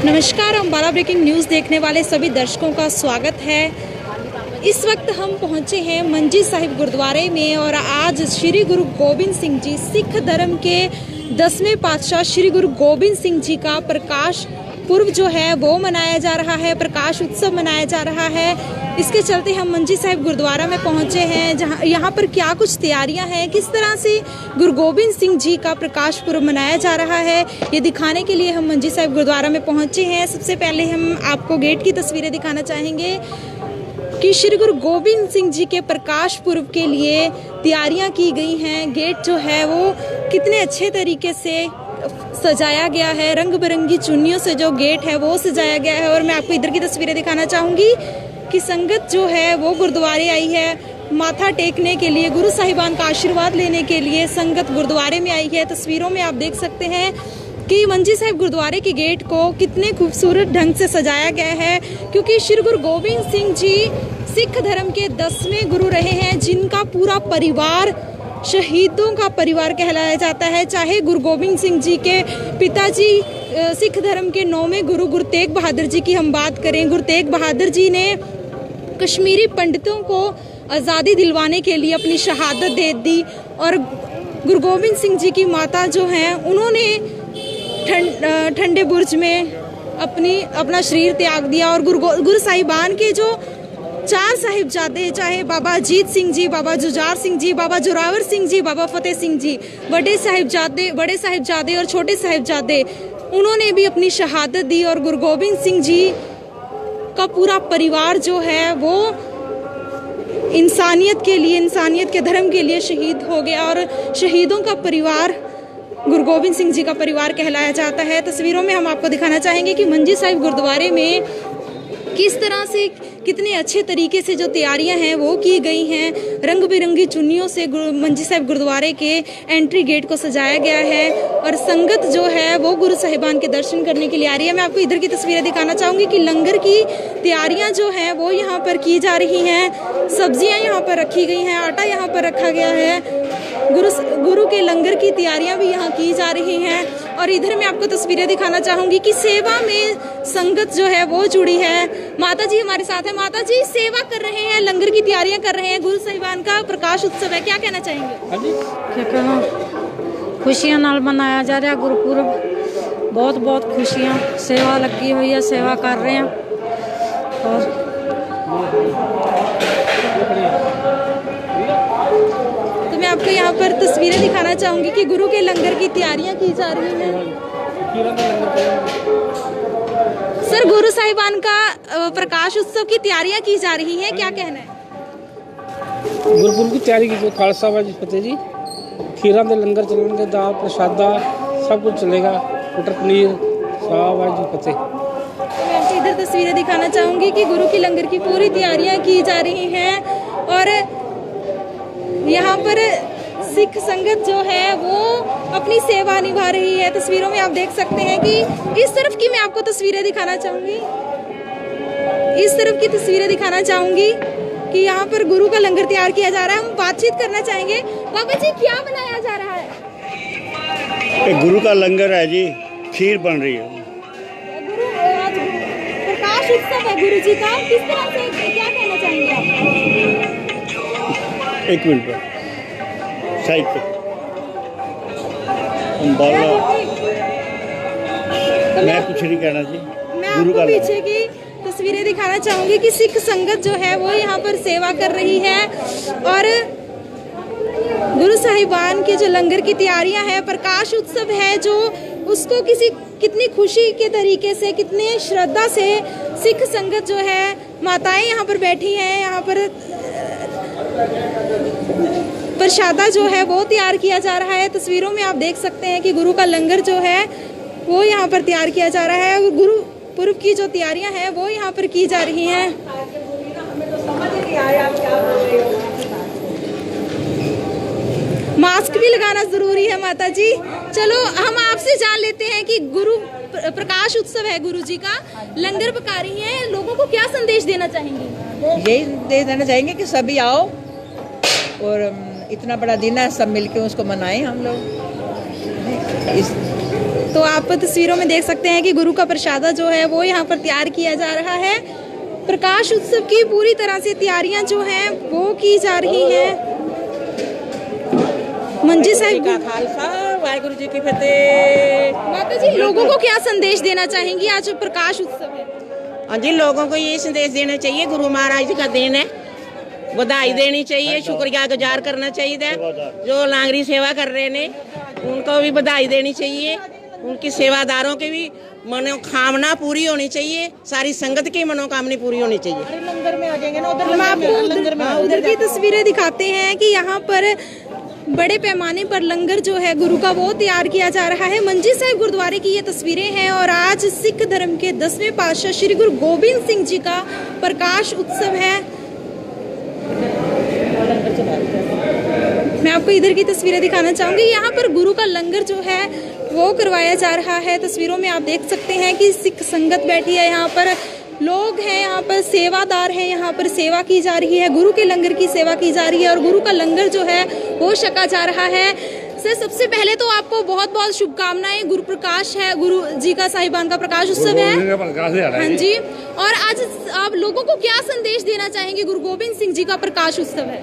नमस्कार, Ambala breaking news देखने वाले सभी दर्शकों का स्वागत है। इस वक्त हम पहुंचे हैं मंजी साहिब गुरुद्वारे में और आज श्री गुरु गोबिंद सिंह जी सिख धर्म के 10वें पातशाह श्री गुरु गोबिंद सिंह जी का प्रकाश पुर्व जो है वो मनाया जा रहा है, प्रकाश उत्सव मनाया जा रहा है। इसके चलते हम मंजी साहिब गुरुद्वारा में पहुंचे हैं, जहां यहाँ पर क्या कुछ तैयारियां हैं, किस तरह से गुरु गोबिंद सिंह जी का प्रकाश पुर्व मनाया जा रहा है, ये दिखाने के लिए हम मंजी साहिब गुरुद्वारा में पहुंचे हैं। सबसे पहले हम आपको गेट की तस्वीरें दिखाना चाहेंगे कि श्री गुरु गोबिंद सिंह जी के प्रकाश पुर्व के लिए तैयारियां की गई हैं। गेट जो है वो कितने अच्छे तरीके से सजाया गया है, रंग बिरंगी चुन्नियों से जो गेट है वो सजाया गया है। और मैं आपको इधर की तस्वीरें दिखाना चाहूँगी कि संगत जो है वो गुरुद्वारे आई है माथा टेकने के लिए, गुरु साहिबान का आशीर्वाद लेने के लिए संगत गुरुद्वारे में आई है। तस्वीरों में आप देख सकते हैं कि मंजी साहिब गुरुद्वारे के गेट को कितने खूबसूरत ढंग से सजाया गया है, क्योंकि श्री गुरु गोबिंद सिंह जी सिख धर्म के 10वें गुरु रहे हैं, जिनका पूरा परिवार शहीदों का परिवार कहलाया जाता है। चाहे गुरु गोबिंद सिंह जी के पिताजी सिख धर्म के 9वें गुरु गुरु तेग बहादुर जी की हम बात करें, गुरु तेग बहादुर जी ने कश्मीरी पंडितों को आज़ादी दिलवाने के लिए अपनी शहादत दे दी और गुरु गोबिंद सिंह जी की माता जो हैं उन्होंने ठंडे बुर्ज में अपना शरीर त्याग दिया। और गुरु साहिबान के जो 4 साहिबजादे, चाहे बाबा अजीत सिंह जी, बाबा जुझार सिंह जी, बाबा जोरावर सिंह जी, बाबा फतेह सिंह जी, बड़े साहिबजादे और छोटे साहिबजादे, उन्होंने भी अपनी शहादत दी। और गुरु गोबिंद सिंह जी का पूरा परिवार जो है वो इंसानियत के लिए, इंसानियत के धर्म के लिए शहीद हो गया और शहीदों का परिवार गुरु गोबिंद सिंह जी का परिवार कहलाया जाता है। तस्वीरों में हम आपको दिखाना चाहेंगे कि मंजी साहिब गुरुद्वारे में किस तरह से कितने अच्छे तरीके से जो तैयारियां हैं वो की गई हैं। रंग बिरंगी चुन्नियों से मंजी साहिब गुरुद्वारे के एंट्री गेट को सजाया गया है और संगत जो है वो गुरु साहिबान के दर्शन करने के लिए आ रही है। मैं आपको इधर की तस्वीरें दिखाना चाहूँगी कि लंगर की तैयारियां जो हैं वो यहाँ पर की जा रही हैं, सब्जियाँ यहाँ पर रखी गई हैं, आटा यहाँ पर रखा गया है। गुरु के लंगर की तैयारियां भी यहाँ की जा रही हैं। और इधर मैं आपको तस्वीरें दिखाना चाहूँगी कि सेवा में संगत जो है वो जुड़ी है। माता जी हमारे साथ है। माता जी सेवा कर रहे हैं, लंगर की तैयारियां कर रहे हैं, गुरु साहिबान का प्रकाश उत्सव है, क्या कहना चाहेंगे? क्या कहना, खुशियाँ नाल मनाया जा रहा गुरुपुरब, बहुत बहुत खुशियाँ, सेवा लगी हुई है, सेवा कर रहे हैं। और तो मैं आपको यहाँ पर तस्वीरें दिखाना चाहूँगी कि गुरु के लंगर की तैयारियां की जा रही हैं। सर, गुरु साहिबान का प्रकाश उत्सव की तैयारियां की जा रही हैं, क्या कहना है? गुरपुरब की तैयारी की खालसा वाजी फतेह जी, खीरा के लंगर चलेंगे, दाल प्रसादा सब कुछ चलेगा, मटर पनीर वाजी फतेह। मैं आपको इधर तस्वीरें दिखाना चाहूँगी कि गुरु की लंगर की पूरी तैयारियां की जा रही हैं और यहाँ पर सिख संगत जो है वो अपनी सेवा निभा रही है। तस्वीरों में आप देख सकते हैं कि इस तरफ की मैं आपको तस्वीरें दिखाना चाहूँगी, इस तरफ की तस्वीरें दिखाना चाहूँगी कि यहाँ पर गुरु का लंगर तैयार किया जा रहा है। हम बातचीत करना चाहेंगे। बाबा जी, क्या बनाया जा रहा है? एक गुरु का लंगर है जी, खीर बन रही है। गुरु आज प्रकाश उत्सव है गुरु जी का, किस तरह से, क्या कहना चाहेंगे आप? एक मिनट पर साइड पे मैं कुछ नहीं कहना जी। मैं आपको पीछे की तस्वीरें दिखाना चाहूँगी कि सिख संगत जो है वो यहाँ पर सेवा कर रही है और गुरु साहिबान के जो लंगर की तैयारियां हैं, प्रकाश उत्सव है जो उसको कितनी खुशी के तरीके से, कितने श्रद्धा से सिख संगत जो है, माताएं यहाँ पर बैठी हैं, यहाँ पर प्रसादा जो है वो तैयार किया जा रहा है। तस्वीरों में आप देख सकते हैं कि गुरु का लंगर जो है वो यहाँ पर तैयार किया जा रहा है। गुरु पुर्व की जो तैयारियां हैं वो यहाँ पर की जा रही हैं। मास्क भी लगाना जरूरी है माता जी। चलो हम आपसे जान लेते हैं कि गुरु प्रकाश उत्सव है, गुरु जी का लंगर पका रही हैं, लोगों को क्या संदेश देना चाहेंगी? यही दे देना चाहेंगे कि सभी आओ और इतना बड़ा दिन है, सब मिलके उसको मनाएं हम लोग। तो आप तस्वीरों में देख सकते हैं कि गुरु का प्रसादा जो है वो यहाँ पर तैयार किया जा रहा है। प्रकाश उत्सव की पूरी तरह से तैयारियां जो हैं वो की जा रही हैं। मंजी साहिब का खालसा वाहिगुरु जी की फतेह। माता जी, लोगों को क्या संदेश देना चाहेंगी? आज प्रकाश उत्सव है। हाँ जी, लोगों को ये संदेश देना चाहिए, गुरु महाराज जी का दिन है, बधाई देनी चाहिए, शुक्रिया गुजार करना चाहिए। जो लांगरी सेवा कर रहे ने उनको भी बधाई देनी चाहिए, उनकी सेवादारों की भी मनोकामना पूरी होनी चाहिए, सारी संगत की मनोकामना पूरी होनी चाहिए। लंगर में आ जाएंगे ना, उधर हम आपको उधर की तस्वीरें दिखाते हैं कि यहाँ पर बड़े पैमाने पर लंगर जो है गुरु का वो तैयार किया जा रहा है। मंजी साहिब गुरुद्वारे की ये तस्वीरें हैं और आज सिख धर्म के 10वें पातशाह श्री गुरु गोबिंद सिंह जी का प्रकाश उत्सव है। मैं आपको इधर की तस्वीरें दिखाना चाहूंगी। यहाँ पर गुरु का लंगर जो है वो करवाया जा रहा है। तस्वीरों में आप देख सकते हैं कि सिख संगत बैठी है, यहाँ पर लोग हैं, यहाँ पर सेवादार हैं, यहाँ पर सेवा की जा रही है, गुरु के लंगर की सेवा की जा रही है और गुरु का लंगर जो है वो छका जा रहा है। सर, सबसे पहले तो आपको बहुत बहुत शुभकामनाएं। गुरु प्रकाश है, गुरु जी का साहिबान का प्रकाश उत्सव है। हाँ जी, और आज आप लोगों को क्या संदेश देना चाहेंगे? गुरु गोबिंद सिंह जी का प्रकाश उत्सव है।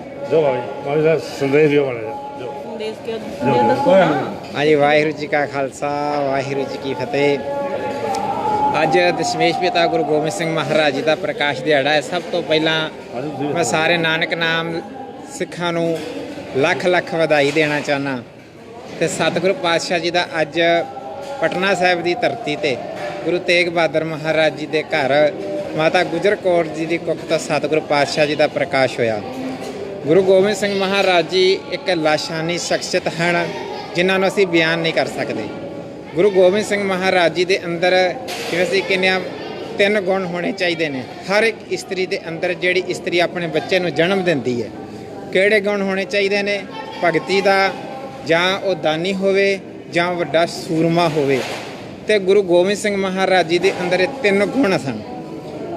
हाँ जी, वाहिगुरू जी का खालसा वाहिगुरू जी की फतेह। ਅੱਜ ਦਸ਼ਮੇਸ਼ ਪਿਤਾ ਗੁਰੂ ਗੋਬਿੰਦ ਸਿੰਘ ਮਹਾਰਾਜ ਜੀ ਦਾ ਪ੍ਰਕਾਸ਼ ਦਿਹਾੜਾ ਹੈ। ਸਭ ਤੋਂ ਪਹਿਲਾਂ ਮੈਂ ਸਾਰੇ ਨਾਨਕ ਨਾਮ ਸਿੱਖਾਂ ਨੂੰ ਲੱਖ ਲੱਖ ਵਧਾਈ ਦੇਣਾ ਚਾਹੁੰਦਾ ਤੇ ਸਤਿਗੁਰੂ ਪਾਤਸ਼ਾਹ ਜੀ ਦਾ ਅੱਜ ਪਟਨਾ ਸਾਹਿਬ ਦੀ ਧਰਤੀ ਤੇ ਗੁਰੂ ਤੇਗ ਬਹਾਦਰ ਮਹਾਰਾਜ ਜੀ ਦੇ ਘਰ ਮਾਤਾ ਗੁਜਰ ਕੌਰ ਜੀ ਦੀ ਕੁੱਖ ਤੋਂ ਸਤਿਗੁਰੂ ਪਾਤਸ਼ਾਹ ਜੀ ਦਾ ਪ੍ਰਕਾਸ਼ ਹੋਇਆ। ਗੁਰੂ ਗੋਬਿੰਦ ਸਿੰਘ ਮਹਾਰਾਜ ਜੀ ਇੱਕ ਲਾਸ਼ਾਨੀ ਸ਼ਖਸੀਅਤ ਹਨ ਜਿਨ੍ਹਾਂ ਨੂੰ ਅਸੀਂ ਬਿਆਨ ਨਹੀਂ ਕਰ ਸਕਦੇ। ਗੁਰੂ ਗੋਬਿੰਦ ਸਿੰਘ ਮਹਾਰਾਜ ਜੀ ਦੇ ਅੰਦਰ ਜਿਵੇਂ ਅਸੀਂ ਕਹਿੰਦੇ ਹਾਂ 3 ਗੁਣ ਹੋਣੇ ਚਾਹੀਦੇ ਨੇ। ਹਰ ਇੱਕ ਇਸਤਰੀ ਦੇ ਅੰਦਰ ਜਿਹੜੀ ਇਸਤਰੀ ਆਪਣੇ ਬੱਚੇ ਨੂੰ ਜਨਮ ਦਿੰਦੀ ਹੈ, ਕਿਹੜੇ ਗੁਣ ਹੋਣੇ ਚਾਹੀਦੇ ਨੇ? ਭਗਤੀ ਦਾ, ਜਾਂ ਉਹ ਦਾਨੀ ਹੋਵੇ ਜਾਂ ਵੱਡਾ ਸੂਰਮਾ ਹੋਵੇ। ਤੇ ਗੁਰੂ ਗੋਬਿੰਦ ਸਿੰਘ ਮਹਾਰਾਜ ਜੀ ਦੇ ਅੰਦਰ ਇਹ 3 ਗੁਣ ਸਨ।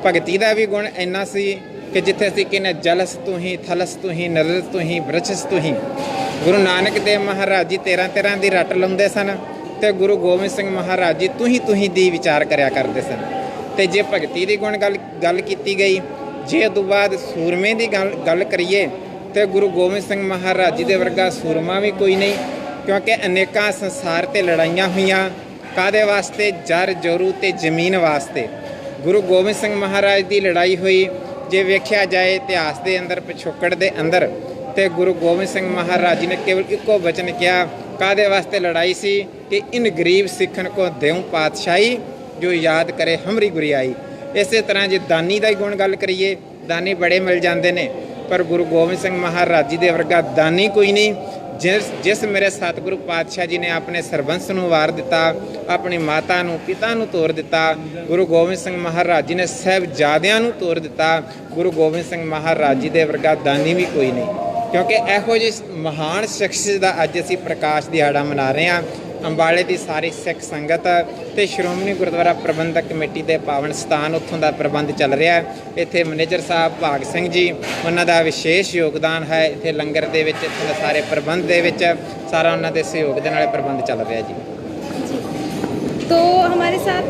ਭਗਤੀ ਦਾ ਵੀ ਗੁਣ ਇੰਨਾ ਸੀ ਕਿ ਜਿੱਥੇ ਅਸੀਂ ਕਹਿੰਦੇ ਜਲਸ ਤੂੰ ਹੀ, ਥਲਸ ਤੂੰ ਹੀ, ਨਰਸ ਤੂੰ ਹੀ, ਬ੍ਰਛਸ ਤੂੰ ਹੀ। ਗੁਰੂ ਨਾਨਕ ਦੇਵ ਮਹਾਰਾਜ ਜੀ 13 ਦੀ ਰੱਟ ਲਾਉਂਦੇ ਸਨ ਤੇ ਗੁਰੂ ਗੋਬਿੰਦ ਸਿੰਘ ਮਹਾਰਾਜ ਜੀ ਤੂੰ ਹੀ ਦੀ ਵਿਚਾਰ ਕਰਿਆ ਕਰਦੇ ਸਨ। ਤੇ ਜੇ ਭਗਤੀ ਦੀ ਗੁਣ ਗੱਲ ਕੀਤੀ ਗਈ, ਜੇ ਉਦੋਂ ਬਾਅਦ ਸੂਰਮੇ ਦੀ ਗੱਲ ਕਰੀਏ ਤੇ ਗੁਰੂ ਗੋਬਿੰਦ ਸਿੰਘ ਮਹਾਰਾਜ ਜੀ ਦੇ ਵਰਗਾ ਸੂਰਮਾ ਵੀ ਕੋਈ ਨਹੀਂ, ਕਿਉਂਕਿ ਅਨੇਕਾਂ ਸੰਸਾਰ ਤੇ ਲੜਾਈਆਂ ਹੋਈਆਂ। ਕਾਹਦੇ ਵਾਸਤੇ? ਜਰ ਜੋਰੂ ਤੇ ਜ਼ਮੀਨ ਵਾਸਤੇ। ਗੁਰੂ ਗੋਬਿੰਦ ਸਿੰਘ ਮਹਾਰਾਜ ਦੀ ਲੜਾਈ ਹੋਈ ਜੇ ਵੇਖਿਆ ਜਾਏ ਇਤਿਹਾਸ ਦੇ ਅੰਦਰ, ਪਿਛੋਕੜ ਦੇ ਅੰਦਰ, ਤੇ ਗੁਰੂ ਗੋਬਿੰਦ ਸਿੰਘ ਮਹਾਰਾਜ ਜੀ ਨੇ ਕੇਵਲ ਇੱਕੋ ਵਚਨ ਕਿਹਾ। ਕਾਹਦੇ ਵਾਸਤੇ ਲੜਾਈ ਸੀ? ਕਿ ਇਨ ਗਰੀਬ ਸਿੱਖਣ ਕੋ ਦੇਉ ਪਾਤਸ਼ਾਹੀ, ਜੋ ਯਾਦ ਕਰੇ ਹਮਰੀ ਗੁਰਿਆਈ। ਇਸੇ ਤਰ੍ਹਾਂ ਜੇ ਦਾਨੀ ਦਾ ਹੀ ਗੁਣ ਗੱਲ ਕਰੀਏ, ਦਾਨੀ ਬੜੇ ਮਿਲ ਜਾਂਦੇ ਨੇ, ਪਰ ਗੁਰੂ ਗੋਬਿੰਦ ਸਿੰਘ ਮਹਾਰਾਜ ਜੀ ਦੇ ਵਰਗਾ ਦਾਨੀ ਕੋਈ ਨਹੀਂ। ਜਿਸ ਮੇਰੇ ਸਤਿਗੁਰੂ ਪਾਤਸ਼ਾਹ ਜੀ ਨੇ ਆਪਣੇ ਸਰਬੰਸ ਨੂੰ ਵਾਰ ਦਿੱਤਾ, ਆਪਣੀ ਮਾਤਾ ਨੂੰ, ਪਿਤਾ ਨੂੰ ਤੋਰ ਦਿੱਤਾ। ਗੁਰੂ ਗੋਬਿੰਦ ਸਿੰਘ ਮਹਾਰਾਜ ਜੀ ਨੇ ਸਾਹਿਬਜ਼ਾਦਿਆਂ ਨੂੰ ਤੋਰ ਦਿੱਤਾ। ਗੁਰੂ ਗੋਬਿੰਦ ਸਿੰਘ ਮਹਾਰਾਜ ਜੀ ਦੇ ਵਰਗਾ ਦਾਨੀ ਵੀ ਕੋਈ ਨਹੀਂ। ਕਿਉਂਕਿ ਇਹੋ ਜਿਹੀ ਮਹਾਨ ਸ਼ਖਸੀਅਤ ਦਾ ਅੱਜ ਅਸੀਂ ਪ੍ਰਕਾਸ਼ ਦਿਹਾੜਾ ਮਨਾ ਰਹੇ ਹਾਂ। ਅੰਬਾਲੇ ਦੀ ਸਾਰੀ ਸਿੱਖ ਸੰਗਤ ਤੇ ਸ਼੍ਰੋਮਣੀ ਗੁਰਦੁਆਰਾ ਪ੍ਰਬੰਧਕ ਕਮੇਟੀ ਦੇ ਪਾਵਨ ਸਥਾਨ ਉੱਥੋਂ ਦਾ ਪ੍ਰਬੰਧ ਚੱਲ ਰਿਹਾ। ਇੱਥੇ ਮੈਨੇਜਰ ਸਾਹਿਬ ਭਾਗ ਸਿੰਘ ਜੀ, ਉਹਨਾਂ ਦਾ ਵਿਸ਼ੇਸ਼ ਯੋਗਦਾਨ ਹੈ ਇੱਥੇ ਲੰਗਰ ਦੇ ਵਿੱਚ, ਇੱਥੇ ਦੇ ਸਾਰੇ ਪ੍ਰਬੰਧ ਦੇ ਵਿੱਚ ਸਾਰਾ ਉਹਨਾਂ ਦੇ ਸਹਿਯੋਗ ਦੇ ਨਾਲ ਪ੍ਰਬੰਧ ਚੱਲ ਰਿਹਾ ਜੀ। तो हमारे साथ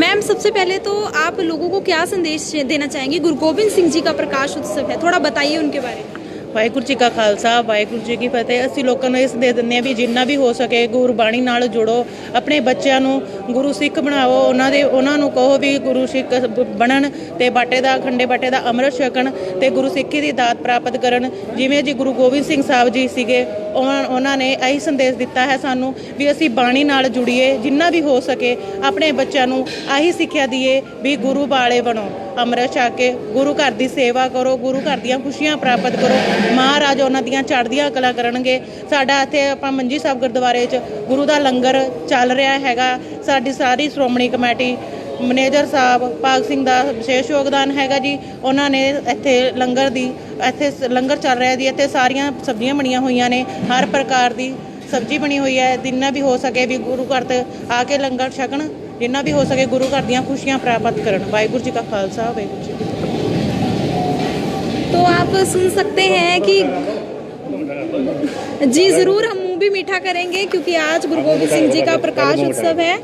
मैम, सबसे पहले तो आप लोगों को क्या संदेश देना चाहेंगे? गुरु गोबिंद सिंह जी का प्रकाश उत्सव है, थोड़ा बताइए उनके बारे में। ਵਾਹਿਗੁਰੂ ਜੀ ਕਾ ਖਾਲਸਾ ਵਾਹਿਗੁਰੂ ਜੀ ਕੀ ਫਤਿਹ। ਅਸੀਂ ਲੋਕਾਂ ਨੂੰ ਇਸ ਦੇ ਦਿੰਦੇ ਹਾਂ ਵੀ ਜਿੰਨਾ ਵੀ ਹੋ ਸਕੇ ਗੁਰਬਾਣੀ ਨਾਲ ਜੁੜੋ, ਆਪਣੇ ਬੱਚਿਆਂ ਨੂੰ ਗੁਰੂ ਸਿੱਖ ਬਣਾਓ, ਉਹਨਾਂ ਨੂੰ ਕਹੋ ਵੀ ਗੁਰੂ ਸਿੱਖ ਬਣਨ ਤੇ ਬਾਟੇ ਦਾ, ਖੰਡੇ ਬਾਟੇ ਦਾ ਅੰਮ੍ਰਿਤ ਛਕਣ ਤੇ ਗੁਰੂ ਸਿੱਖੀ ਦੀ ਦਾਤ ਪ੍ਰਾਪਤ ਕਰਨ। ਜਿਵੇਂ ਜੀ ਗੁਰੂ ਗੋਬਿੰਦ ਸਿੰਘ ਸਾਹਿਬ ਜੀ ਸੀਗੇ, ਉਹਨਾਂ ਨੇ ਇਹੀ ਸੰਦੇਸ਼ ਦਿੱਤਾ ਹੈ ਸਾਨੂੰ ਵੀ ਅਸੀਂ ਬਾਣੀ ਨਾਲ ਜੁੜੀਏ, ਜਿੰਨਾ ਵੀ ਹੋ ਸਕੇ ਆਪਣੇ ਬੱਚਿਆਂ ਨੂੰ ਆਹੀ ਸਿੱਖਿਆ ਦਈਏ ਵੀ ਗੁਰੂ ਵਾਲੇ ਬਣੋ, ਅੰਮ੍ਰਿਤ ਛਕ ਕੇ ਗੁਰੂ ਘਰ ਦੀ ਸੇਵਾ ਕਰੋ, ਗੁਰੂ ਘਰ ਦੀਆਂ ਖੁਸ਼ੀਆਂ ਪ੍ਰਾਪਤ ਕਰੋ, ਮਹਾਰਾਜ ਉਹਨਾਂ ਦੀਆਂ ਚੜ੍ਹਦੀਆਂ ਕਲਾ ਕਰਨਗੇ। ਸਾਡਾ ਇੱਥੇ ਆਪਾਂ ਮੰਜੀ ਸਾਹਿਬ ਗੁਰਦੁਆਰੇ 'ਚ ਗੁਰੂ ਦਾ ਲੰਗਰ ਚੱਲ ਰਿਹਾ ਹੈਗਾ। ਸਾਡੀ ਸਾਰੀ ਸ਼੍ਰੋਮਣੀ ਕਮੇਟੀ, ਮੈਨੇਜਰ ਸਾਹਿਬ ਭਾਗ ਸਿੰਘ ਦਾ ਵਿਸ਼ੇਸ਼ ਯੋਗਦਾਨ ਹੈਗਾ ਜੀ। ਉਹਨਾਂ ਨੇ ਇੱਥੇ ਲੰਗਰ ਦੀ ਇੱਥੇ ਲੰਗਰ ਚੱਲ ਰਿਹਾ ਜੀ। ਇੱਥੇ ਸਾਰੀਆਂ ਸਬਜ਼ੀਆਂ ਬਣੀਆਂ ਹੋਈਆਂ ਨੇ, ਹਰ ਪ੍ਰਕਾਰ ਦੀ ਸਬਜ਼ੀ ਬਣੀ ਹੋਈ ਹੈ। ਜਿੰਨਾ ਵੀ ਹੋ ਸਕੇ ਵੀ ਗੁਰੂ ਘਰ ਤੇ ਆ ਕੇ ਲੰਗਰ ਛਕਣ, ਜਿੰਨਾ ਵੀ ਹੋ सके गुरु घर ਦੀਆਂ खुशियां प्राप्त करन। वाहिगुरू जी का खालसा, वाहिगुरू जी की तो आप सुन सकते हैं कि जी ज़रूर हम मुंह भी मीठा करेंगे क्योंकि आज गुरु गोबिंद सिंह जी का प्रकाश उत्सव है।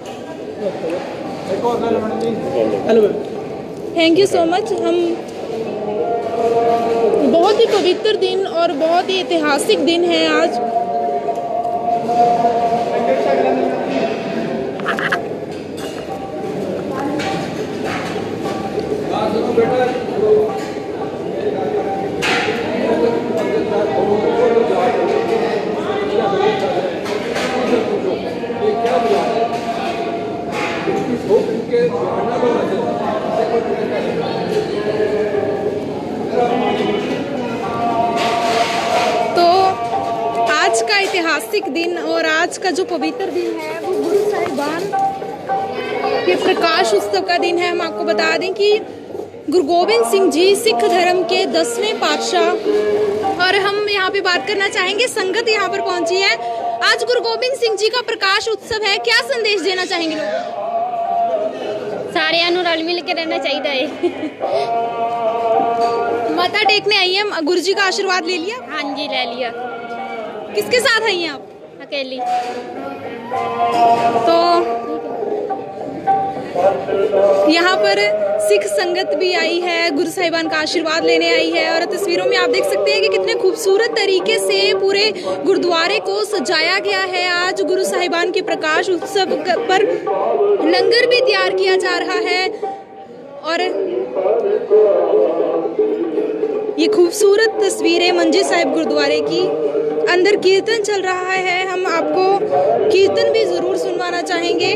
Thank you so much. हम बहुत ही पवित्र दिन और बहुत ही ऐतिहासिक दिन है आज। तो आज का ऐतिहासिक दिन और आज का जो पवित्र दिन है वो गुरु साहिबान के प्रकाश उत्सव का दिन है। हम आपको बता दें कि गुरु गोबिंद सिंह जी सिख धर्म के 10वें पातशाह, और हम यहाँ पे बात करना चाहेंगे, संगत यहाँ पर पहुंची है। आज गुरु गोबिंद सिंह जी का प्रकाश उत्सव है, क्या संदेश देना चाहेंगे लोग? सारिਆਂ ਨੂੰ रल मिल के रहना चाहिए है। माता टेकने आई है, गुरु जी का आशीर्वाद ले लिया? हाँ जी, ले लिया। किसके साथ आई हैं आप? अकेली। तो यहाँ पर सिख संगत भी आई है, गुरु साहिबान का आशीर्वाद लेने आई है। और तस्वीरों में आप देख सकते हैं कि कितने खूबसूरत तरीके से पूरे गुरुद्वारे को सजाया गया है। आज गुरु साहिबान के प्रकाश उत्सव पर लंगर भी तैयार किया जा रहा है और ये खूबसूरत तस्वीरें मंजी साहिब गुरुद्वारे की। अंदर कीर्तन चल रहा है, हम आपको कीर्तन भी ज़रूर सुनवाना चाहेंगे।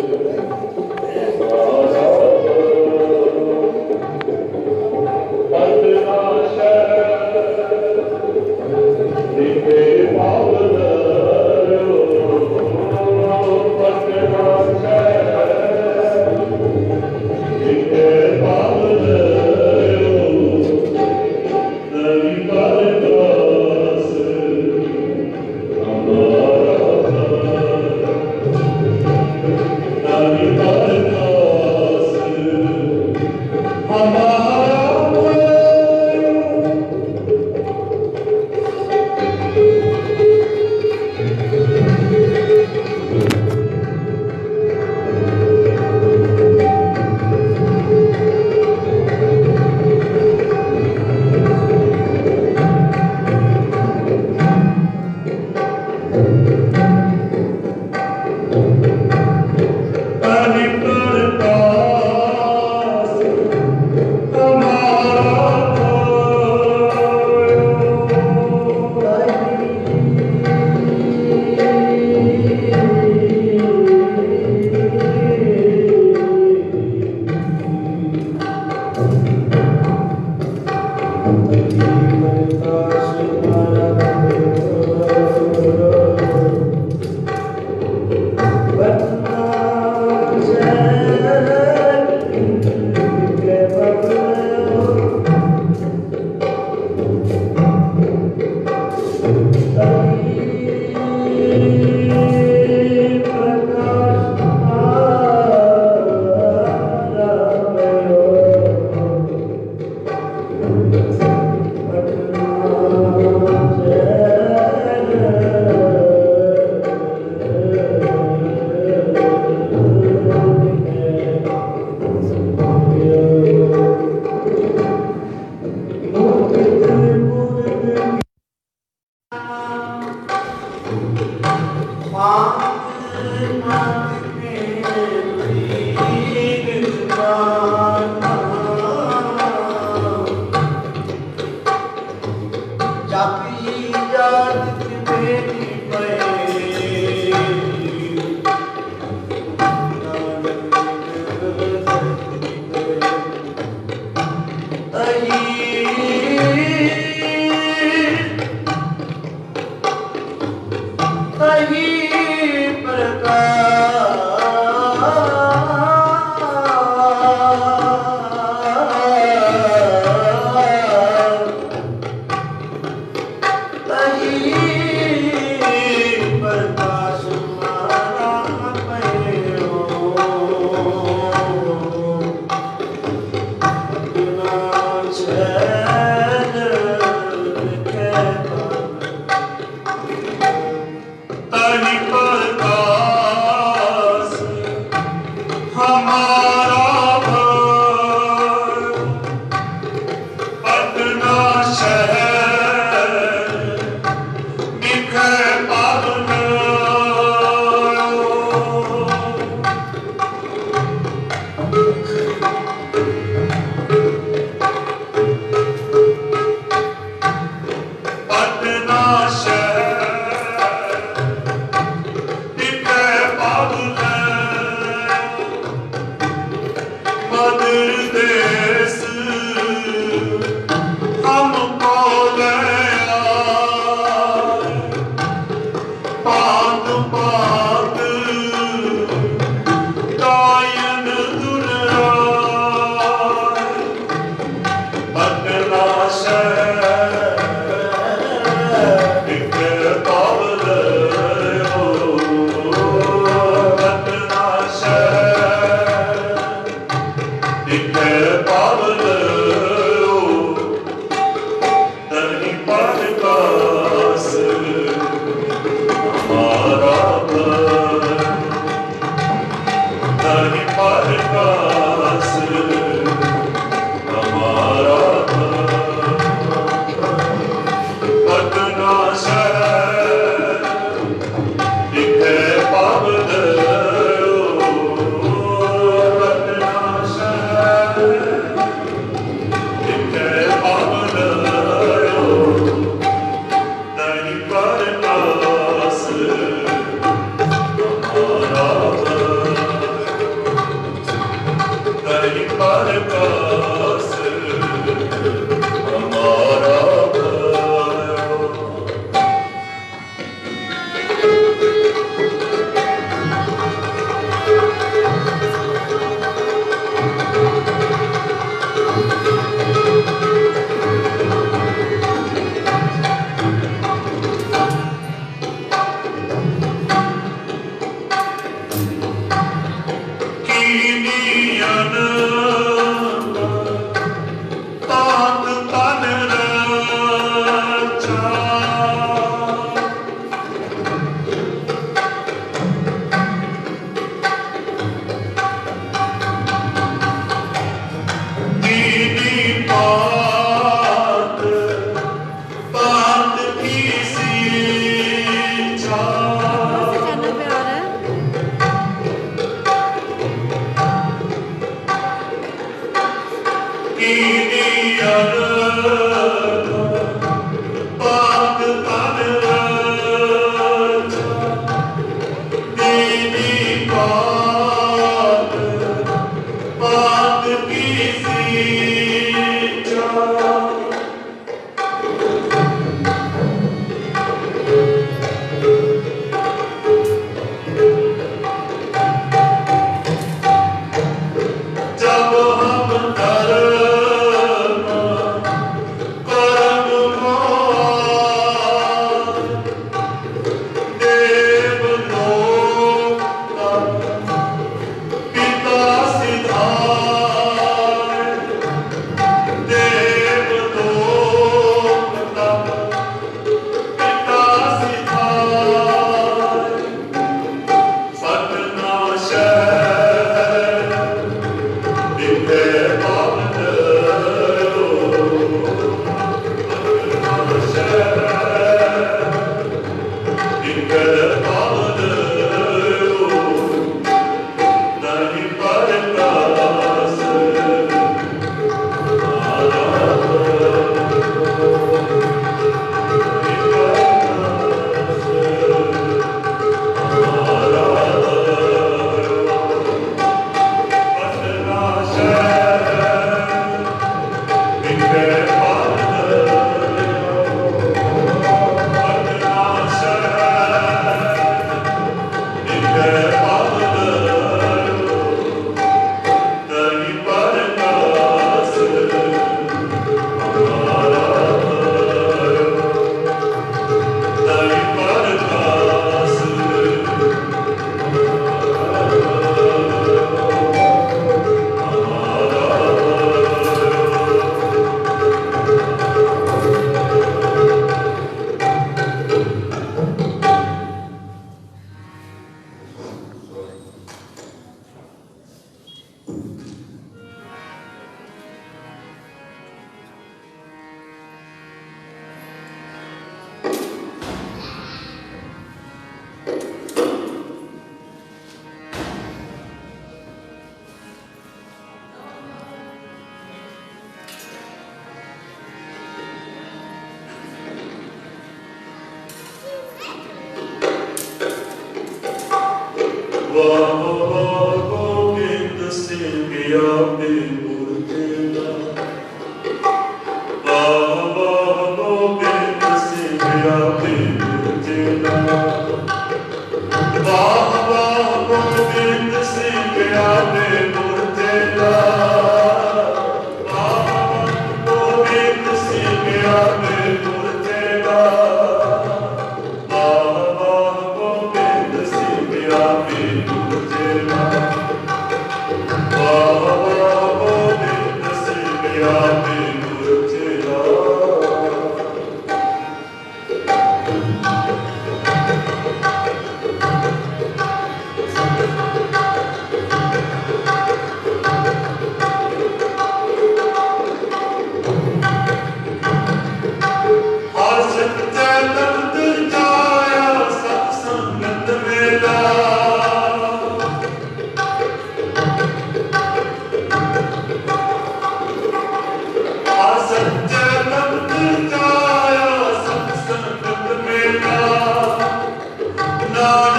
Yeah.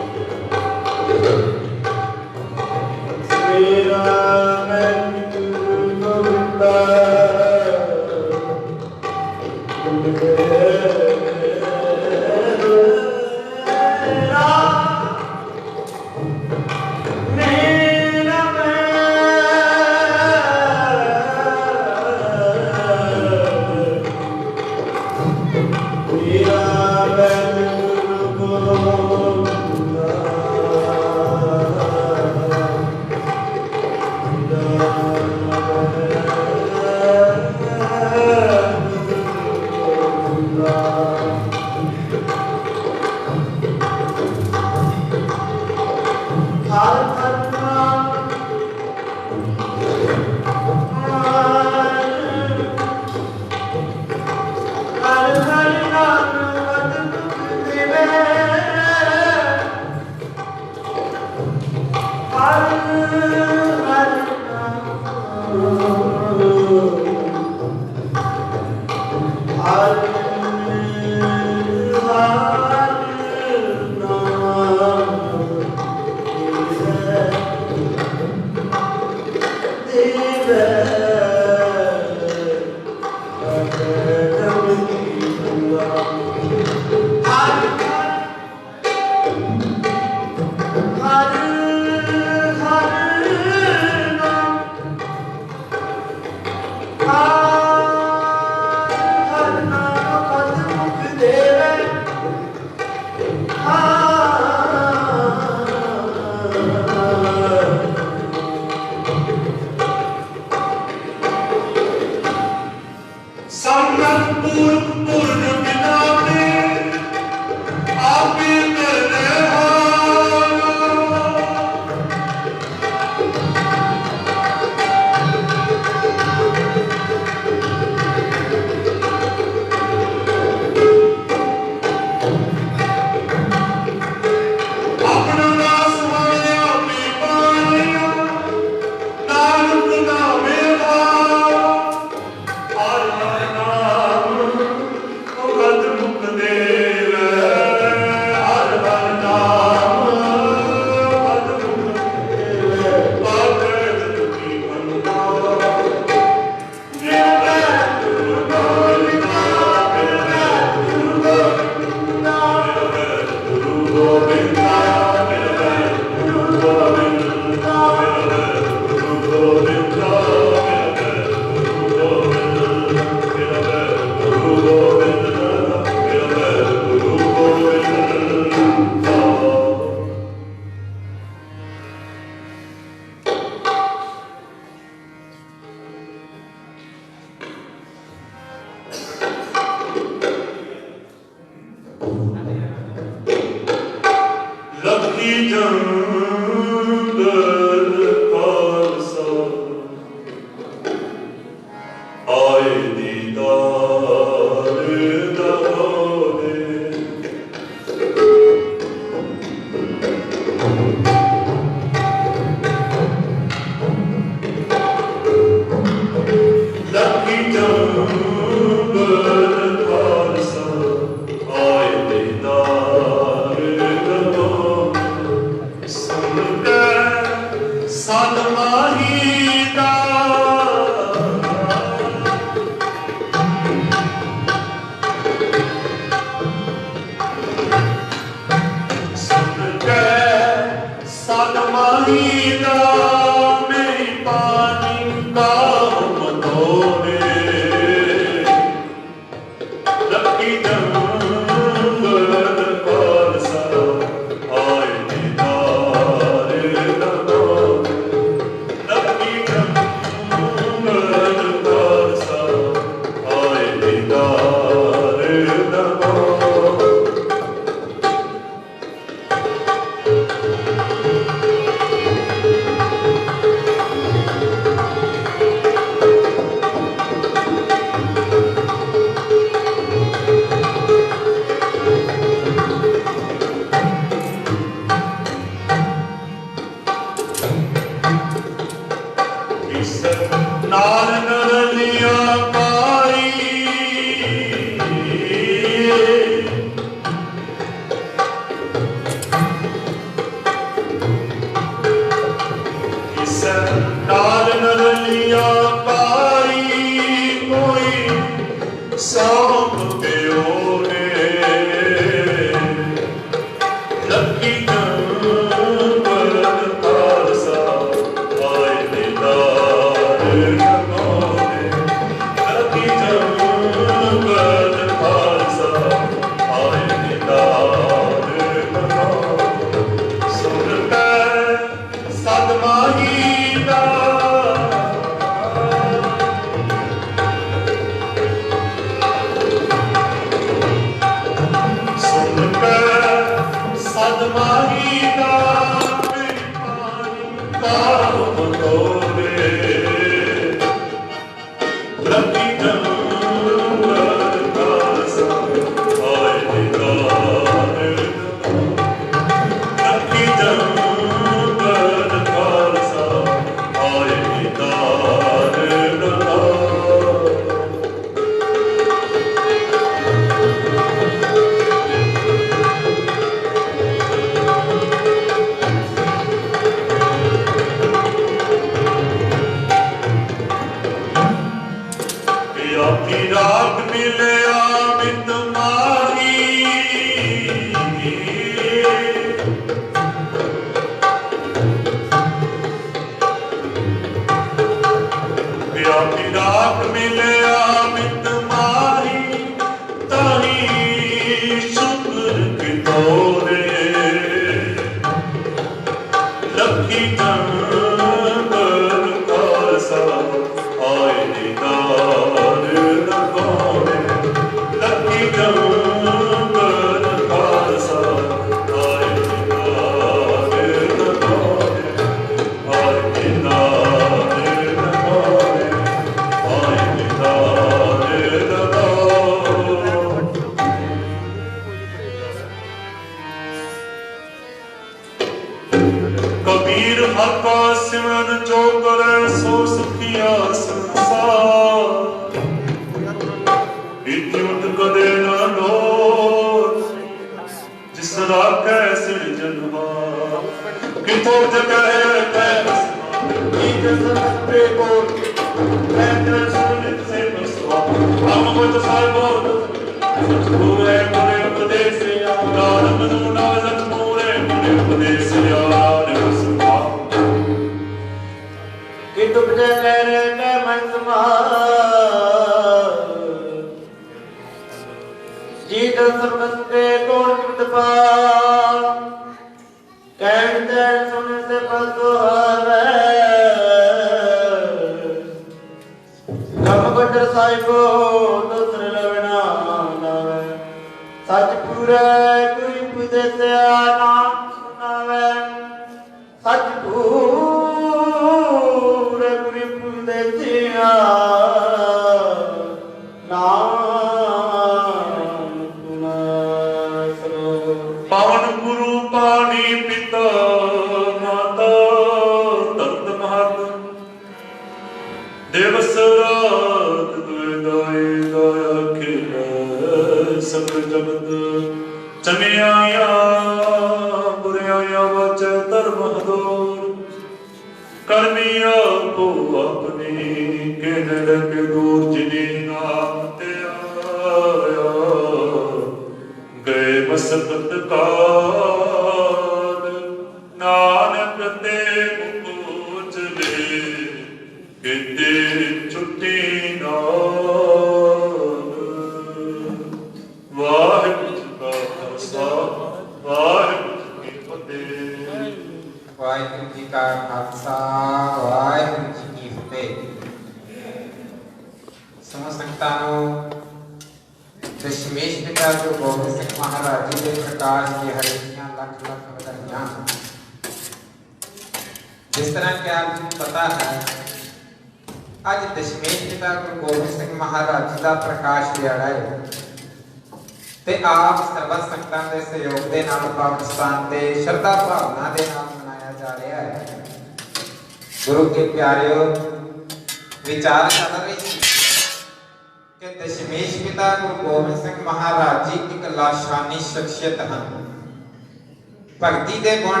भगती दे गुण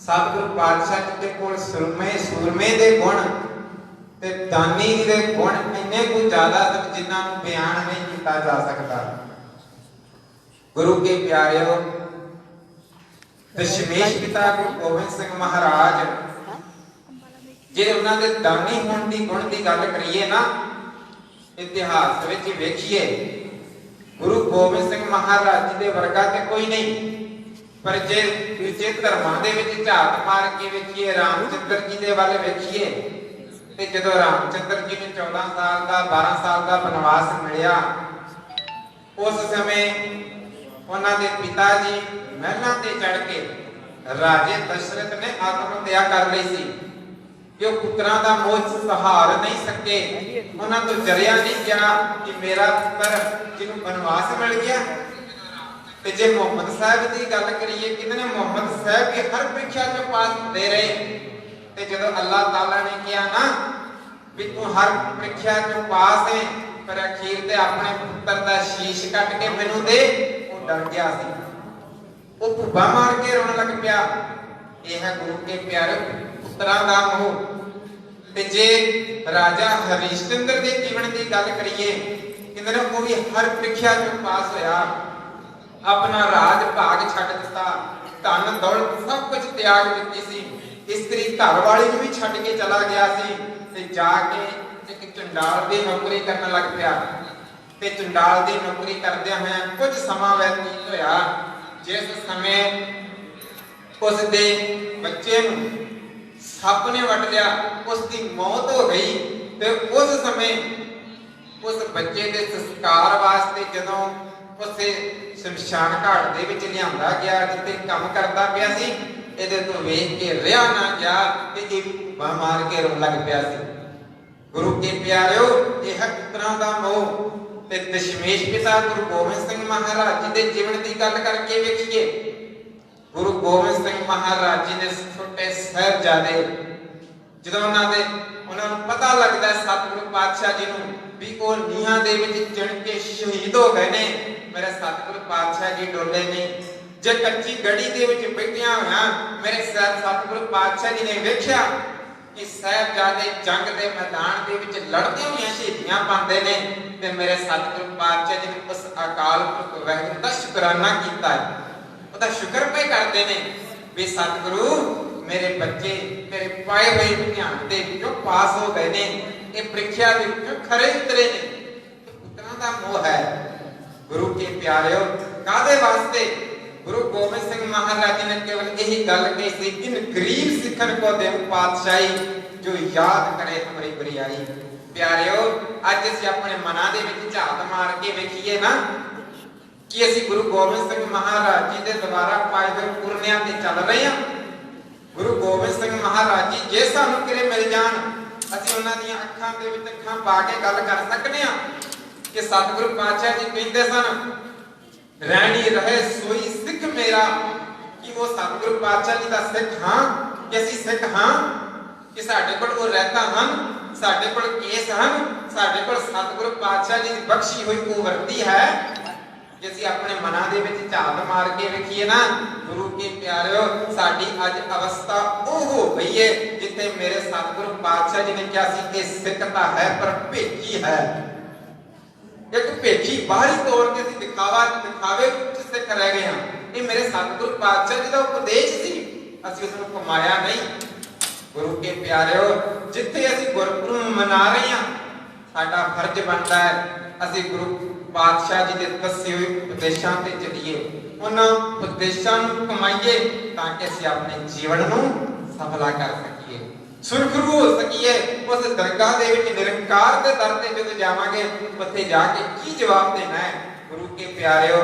सतगुरु पातशाह जी के कोल सूरमे दे गुण ते दानी दे गुण इन्ने कुछ ज्यादा तक जिन्हां नूं बयान नहीं किया जा सकता। गुरु के प्यारेओ, दशमेश पिता गुरु गोबिंद सिंह महाराज जे उन्हां दे दानी होण दी गुण दी गल करिए ना, इतिहास विच वेखिए गुरु गोबिंद सिंह महाराज जी दे वर्गा ते कोई नहीं। पर जे दूजे धर्मां दे विच झात मार के वेखिए, रामचंद्र जी दे वाले वेखिए ते जदों रामचंद्र जी ने 14 साल का 12 साल का बनवास मिलिया, उस समय उन्हां दे पिता जी महलां ते चढ़ के ਰਾਜੇ ਦਸ਼ਰਥ ਨੇ ਆਤਮ ਹੱਤਿਆ ਕਰ ਲਈ ਸੀ ਕਿ ਉਹ ਪੁੱਤਰਾਂ ਦਾ ਮੋਹ ਸਹਾਰ ਨਹੀਂ ਸਕੇ। ਉਹਨਾਂ ਤੋਂ ਜਰਿਆ ਨਹੀਂ ਗਿਆ ਕਿ ਮੇਰਾ ਪੁੱਤਰ ਜਿਹਨੂੰ ਬਨਵਾਸ ਮਿਲ ਗਿਆ। ਤੇ ਜੇ ਮੁਹੰਮਦ ਸਾਹਿਬ ਦੀ ਗੱਲ ਕਰੀਏ, ਕਿਤੇ ਨੇ ਮੁਹੰਮਦ ਸਾਹਿਬ ਵੀ ਹਰ ਪ੍ਰੀਖਿਆ ਚੋਂ ਪਾਸ ਹੁੰਦੇ ਰਹੇ। ਤੇ ਜਦੋਂ ਅੱਲਾਹ ਤਾਲਾ ਨੇ ਕਿਹਾ ਨਾ ਵੀ ਤੂੰ ਹਰ ਪ੍ਰੀਖਿਆ ਚੋਂ ਪਾਸ ਹੈ, ਪਰ ਅਖੀਰ ਤੇ ਆਪਣੇ ਪੁੱਤਰ ਦਾ ਸ਼ੀਸ਼ ਕੱਟ ਕੇ ਮੈਨੂੰ ਦੇ, ਉਹ ਡਰ ਗਿਆ ਸੀ, ਉਹ ਭੁੱਬਾ ਮਾਰ ਕੇ ਰੋਣ ਲੱਗ ਪਿਆ। ਇਹ ਹੈ ਗੁਰੂ ਕੇ ਪਿਆਰੇ ਪੁੱਤਰਾਂ ਦਾ ਮੋਹ। ਤੇ ਜੇ ਰਾਜਾ ਹਰੀਸ਼ਚੰਦਰ ਦੇ ਜੀਵਨ ਦੀ ਗੱਲ ਕਰੀਏ, ਕਹਿੰਦੇ ਨੇ ਉਹ ਵੀ ਹਰ ਪ੍ਰੀਖਿਆ ਚੋਂ ਪਾਸ ਹੋਇਆ, ਆਪਣਾ ਰਾਜ ਭਾਗ ਛੱਡ ਦਿੱਤਾ, ਧਨ ਦੌਲਤ ਸਭ ਕੁਝ ਤਿਆਗ ਦਿੱਤੀ ਸੀ, ਇਸਤਰੀ ਘਰ ਵਾਲੀ ਨੂੰ ਵੀ ਛੱਡ ਕੇ ਚਲਾ ਗਿਆ ਸੀ ਤੇ ਜਾ ਕੇ ਇੱਕ ਚੰਡਾਲ ਦੀ ਨੌਕਰੀ ਕਰਨ ਲੱਗ ਪਿਆ। ਤੇ ਚੰਡਾਲ ਦੀ ਨੌਕਰੀ ਕਰਦਿਆਂ ਹੋਇਆਂ ਕੁਝ ਸਮਾਂ ਬਤੀਤ ਹੋਇਆ, ਜਿਸ ਸਮੇਂ ਉਸ ਦੇ ਬੱਚੇ ਨੂੰ ਸੱਪ ਨੇ ਵੱਢ ਲਿਆ, ਉਸ ਦੀ ਮੌਤ ਹੋ ਗਈ। ਤੇ ਉਸ ਸਮੇਂ ਉਸ ਬੱਚੇ ਦੇ ਸੰਸਕਾਰ ਵਾਸਤੇ ਜਦੋਂ ਉਸੇ ਸ਼ਮਸ਼ਾਨ ਘਾਟ ਦੇ ਵਿੱਚ ਲਿਆਂਦਾ ਗਿਆ, ਜਿੱਥੇ ਕੰਮ ਕਰਦਾ ਪਿਆ ਸੀ, ਇਹਦੇ ਤੋਂ ਵੇਖ ਕੇ ਰਿਹਾ ਨਾ ਗਿਆ ਤੇ ਇਹ ਭੁੱਬਾ ਮਾਰ ਕੇ ਰੋਣ ਲੱਗ ਪਿਆ ਸੀ। ਗੁਰੂ ਕੇ ਪਿਆਰਿਓ, ਇਹ ਹੈ ਪੁੱਤਰਾਂ ਦਾ ਮੋਹ। ਤੇ ਦਸ਼ਮੇਸ਼ ਪਿਤਾ ਗੁਰੂ ਗੋਬਿੰਦ ਸਿੰਘ ਮਹਾਰਾਜ ਜੀ ਦੇ ਜੀਵਨ ਦੀ ਗੱਲ ਕਰਕੇ ਵੇਖੀਏ। ਗੁਰੂ ਗੋਬਿੰਦ ਸਿੰਘ ਮਹਾਰਾਜ ਜੀ ਨੇ ਛੋਟੇ ਸਾਹਿਬਜ਼ਾਦੇ, ਜਦੋਂ ਉਹਨਾਂ ਨੂੰ ਪਤਾ ਲੱਗਦਾ ਸਤਿਗੁਰੂ ਪਾਤਸ਼ਾਹ ਜੀ ਨੂੰ ਵੀ ਉਹ ਨੀਹਾਂ ਦੇ ਵਿੱਚ ਚਿਣ ਕੇ ਸ਼ਹੀਦ ਹੋ ਗਏ ਨੇ, ਮੇਰੇ ਸਤਿਗੁਰੂ ਪਾਤਸ਼ਾਹ ਜੀ ਡੋਲੇ ਨਹੀਂ। ਜੇ ਕੱਚੀ ਗੜੀ ਦੇ ਵਿੱਚ ਬੈਠਿਆ ਹੋਇਆ ਮੇਰੇ ਸਤਿਗੁਰੂ ਪਾਤਸ਼ਾਹ ਜੀ ਨੇ ਵੇਖਿਆ ਕਿ ਸਾਹਿਬਜ਼ਾਦੇ ਜੰਗ ਦੇ ਮੈਦਾਨ ਦੇ ਵਿੱਚ ਲੜਦੇ ਹੋਏ ਸ਼ਹੀਦੀਆਂ ਪਾਉਂਦੇ ਨੇ, ਤੇ ਮੇਰੇ ਸਤਿਗੁਰੂ ਪਾਤਸ਼ਾਹ ਜੀ ਨੇ ਉਸ ਅਕਾਲ ਪੁਰਖ ਵਾਹਿਗੁਰੂ ਦਾ ਸ਼ੁਕਰਾਨਾ ਕੀਤਾ ਹੈ, ਉਹਦਾ ਸ਼ੁਕਰ ਪਏ ਕਰਦੇ ਨੇ ਵੀ ਸਤਿਗੁਰੂ ਮੇਰੇ ਬੱਚੇ ਮੇਰੇ ਪਾਏ ਹੋਏ ਇਮਤਿਹਾਨ ਦੇ ਵਿੱਚੋਂ ਪਾਸ ਹੋ ਗਏ ਨੇ, ਇਹ ਪ੍ਰੀਖਿਆ ਦੇ ਵਿੱਚੋਂ ਖਰੇ ਉਤਰੇ ਨੇ। ਪੁੱਤਰਾਂ ਦਾ ਮੋਹ ਹੈ। ਗੁਰੂ ਕੇ ਪਿਆਰਿਓ, ਕਾਹਦੇ ਵਾਸਤੇ? ਗੁਰੂ ਗੋਬਿੰਦ ਸਿੰਘ ਮਹਾਰਾਜ ਜੀ ਨੇ ਕੇਵਲ ਇਹੀ ਗੱਲ ਕਹੀ ਸੀ ਕਿ ਗਰੀਬ ਸਿੱਖਣ ਕੋ ਦੇਵ ਪਾਤਸ਼ਾਹੀ, ਜੋ ਯਾਦ ਕਰੇ ਹਮਾਰੀ ਬਰਿਆਈ। ਪਿਆਰਿਓ, ਅੱਜ ਅਸੀਂ ਆਪਣੇ ਮਨਾਂ ਦੇ ਵਿੱਚ ਝਾਤ ਮਾਰ ਕੇ ਵੇਖੀਏ ਨਾ ਕਿ ਅਸੀਂ ਗੁਰੂ ਗੋਬਿੰਦ ਸਿੰਘ ਮਹਾਰਾਜ ਜੀ ਦੇ ਦੁਆਰਾ ਪਾਏ ਹੋਏ ਪੁਰਨਿਆਂ ਤੇ ਚੱਲ ਰਹੇ ਹਾਂ। ਗੁਰੂ ਗੋਬਿੰਦ ਸਿੰਘ ਮਹਾਰਾਜ ਜੀ ਜੇ ਸਾਨੂੰ ਕਿਰੇ ਮਿਲ ਜਾਣ, ਅਸੀਂ ਉਹਨਾਂ ਦੀਆਂ ਅੱਖਾਂ ਦੇ ਵਿੱਚ ਅੱਖਾਂ ਪਾ ਕੇ ਗੱਲ ਕਰ ਸਕਦੇ ਹਾਂ ਕਿ ਸਤਿਗੁਰੂ ਪਾਤਸ਼ਾਹ ਜੀ ਕਹਿੰਦੇ ਸਨ, ਰਹਿਣੀ ਰਹੇ ਸੋਈ ਸਿੱਖ ਮੇਰਾ, ਕਿ ਉਹ ਸਤਿਗੁਰੂ ਪਾਤਸ਼ਾਹ ਜੀ ਦਾ ਸਿੱਖ ਹਾਂ ਕਿ ਅਸੀਂ ਸਿੱਖ ਹਾਂ, ਕਿ ਸਾਡੇ ਕੋਲ ਉਹ ਰਹਿਤਾ ਹਨ, ਸਾਡੇ ਕੋਲ ਕੇਸ ਹਨ, ਸਾਡੇ ਕੋਲ ਸਤਿਗੁਰੂ ਪਾਤਸ਼ਾਹ ਜੀ ਦੀ ਬਖਸ਼ੀ ਹੋਈ ਉਹ ਵਰਦੀ ਹੈ। ਜੇ ਅਸੀਂ ਆਪਣੇ ਮਨਾਂ ਦੇ ਵਿੱਚ ਝਾਤ ਮਾਰ ਕੇ ਵੇਖੀਏ ਨਾ, ਗੁਰੂ ਕੇ ਪਿਆਰਿਓ, ਸਾਡੀ ਅੱਜ ਅਵਸਥਾ ਉਹ ਹੋ ਗਈ ਹੈ ਜਿੱਥੇ ਮੇਰੇ ਸਤਿਗੁਰੂ ਪਾਤਸ਼ਾਹ ਜੀ ਨੇ ਕਿਹਾ ਸੀ ਇਹ ਸਿੱਖ ਤਾਂ ਹੈ ਪਰ ਭੇਖੀ ਹੈ। ਇੱਕ ਭੇਖੀ ਬਾਹਰੀ ਤੌਰ ਤੇ ਅਸੀਂ ਦਿਖਾਵੇ ਵਿੱਚ ਸਿੱਖ ਰਹਿ ਗਏ ਹਾਂ। ਇਹ ਮੇਰੇ ਸਤਿਗੁਰੂ ਪਾਤਸ਼ਾਹ ਜੀ ਦਾ ਉਪਦੇਸ਼ ਸੀ, ਅਸੀਂ ਉਸ ਨੂੰ ਕਮਾਇਆ ਨਹੀਂ। ਗੁਰੂ ਕੇ ਪਿਆਰਿਓ, ਜਿੱਥੇ ਅਸੀਂ ਗੁਰਪੁਰਬ ਮਨਾ ਰਹੇ ਹਾਂ, ਸਾਡਾ ਫਰਜ਼ ਬਣਦਾ ਹੈ ਅਸੀਂ ਗੁਰੂ ਪਾਤਸ਼ਾਹ ਜੀ ਦੇ ਦੱਸੇ ਹੋਏ ਉਪਦੇਸ਼ਾਂ ਤੇ ਚੱਲੀਏ, ਉਹਨਾਂ ਉਪਦੇਸ਼ਾਂ ਨੂੰ ਕਮਾਈਏ ਤਾਂ ਕਿ ਅਸੀਂ ਆਪਣੇ ਜੀਵਨ ਨੂੰ ਸਫਲਾ ਕਰ ਸਕੀਏ, ਸੁਰਖਰੂ ਹੋ ਸਕੀਏ। ਉਸ ਦਰਗਾਹ ਦੇ ਵਿੱਚ ਨਿਰੰਕਾਰ ਦੇ ਦਰ ਤੇ ਜਦੋਂ ਜਾਵਾਂਗੇ, ਉੱਥੇ ਜਾ ਕੇ ਕੀ ਜਵਾਬ ਦੇਣਾ ਹੈ? ਗੁਰੂ ਕੇ ਪਿਆਰਿਓ,